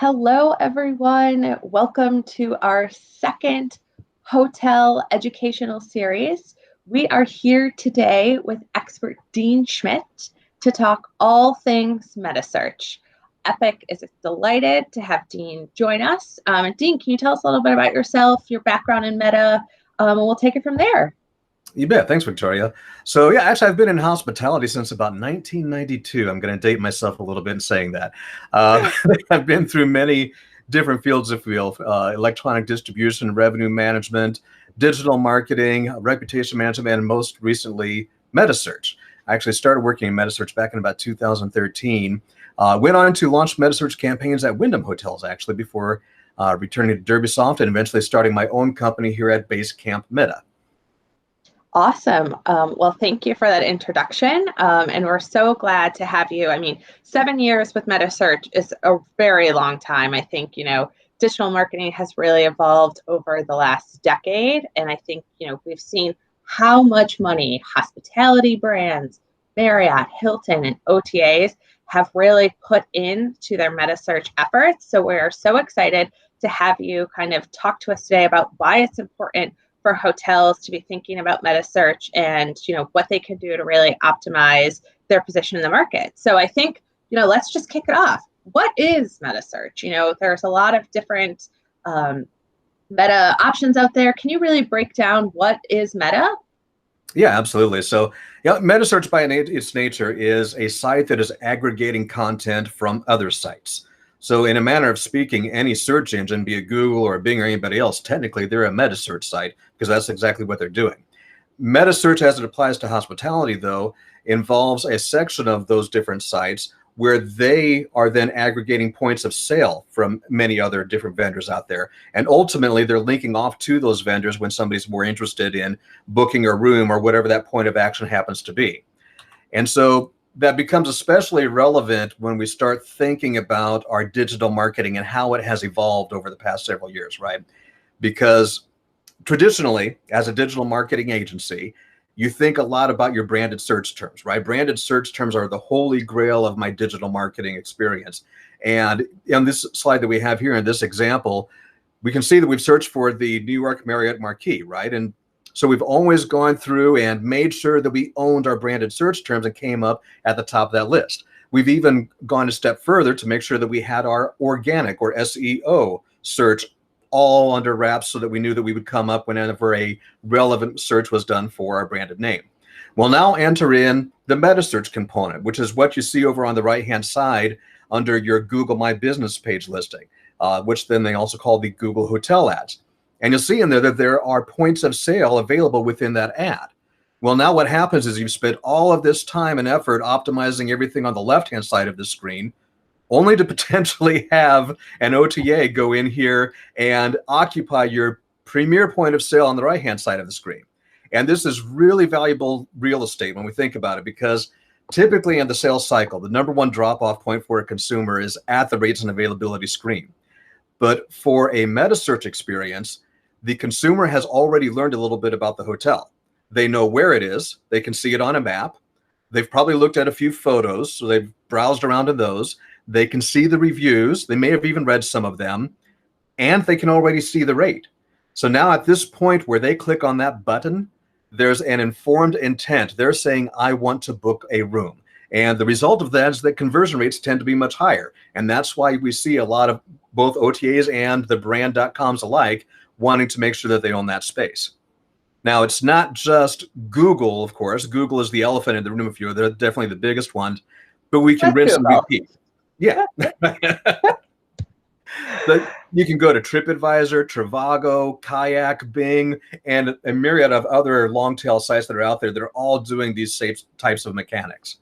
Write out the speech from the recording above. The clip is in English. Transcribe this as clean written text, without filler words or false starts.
Hello, everyone. Welcome to our second hotel educational series. We are here today with expert Dean Schmidt to talk all things Metasearch. Epic is delighted to have Dean join us. Dean, can you tell us a little bit about yourself, your background in Meta, and we'll take it from there. You bet. Thanks, Victoria. So yeah, actually, I've been in hospitality since about 1992. I'm going to date myself a little bit in saying that. I've been through many different fields, if you will, electronic distribution, revenue management, digital marketing, reputation management, and most recently, Metasearch. I actually started working in Metasearch back in about 2013. Went on to launch Metasearch campaigns at Wyndham Hotels, actually, before returning to Derbysoft and eventually starting my own company here at Basecamp Meta. Awesome. Well, thank you for that introduction. And we're so glad to have you. I mean, 7 years with Metasearch is a very long time. I think, digital marketing has really evolved over the last decade. And I think, we've seen how much money hospitality brands, Marriott, Hilton, and OTAs have really put into their Metasearch efforts. So we're so excited to have you kind of talk to us today about why it's important for hotels to be thinking about Metasearch and what they can do to really optimize their position in the market. So I think let's just kick it off. What is Metasearch? There's a lot of different meta options out there. Can you really break down what is Meta? Yeah, absolutely. So Metasearch by its nature is a site that is aggregating content from other sites. So in a manner of speaking, any search engine, be it Google or Bing or anybody else, technically they're a Metasearch site because that's exactly what they're doing. Metasearch, as it applies to hospitality, though, involves a section of those different sites where they are then aggregating points of sale from many other different vendors out there. And ultimately, they're linking off to those vendors when somebody's more interested in booking a room or whatever that point of action happens to be. And so that becomes especially relevant when we start thinking about our digital marketing and how it has evolved over the past several years, right? Because traditionally, as a digital marketing agency, you think a lot about your branded search terms, right? Branded search terms are the holy grail of my digital marketing experience. And on this slide that we have here in this example, we can see that we've searched for the New York Marriott Marquis, right? And so we've always gone through and made sure that we owned our branded search terms and came up at the top of that list. We've even gone a step further to make sure that we had our organic or SEO search all under wraps so that we knew that we would come up whenever a relevant search was done for our branded name. We'll now enter in the Metasearch component, which is what you see over on the right-hand side under your Google My Business page listing, which then they also call the Google Hotel ads. And you'll see in there that there are points of sale available within that ad. Well, now what happens is you've spent all of this time and effort optimizing everything on the left-hand side of the screen, only to potentially have an OTA go in here and occupy your premier point of sale on the right-hand side of the screen. And this is really valuable real estate when we think about it, because typically in the sales cycle, the number one drop-off point for a consumer is at the rates and availability screen. But for a Metasearch experience, the consumer has already learned a little bit about the hotel. They know where it is. They can see it on a map. They've probably looked at a few photos, so they've browsed around in those. They can see the reviews. They may have even read some of them, and they can already see the rate. So now at this point where they click on that button, there's an informed intent. They're saying, I want to book a room. And the result of that is that conversion rates tend to be much higher. And that's why we see a lot of both OTAs and the brand.coms alike wanting to make sure that they own that space. Now, it's not just Google, of course. Google is the elephant in the room, if you will. They're definitely the biggest one, but we can rinse and repeat. Yeah. But you can go to TripAdvisor, Trivago, Kayak, Bing, and a myriad of other long tail sites that are out there that are all doing these same types of mechanics.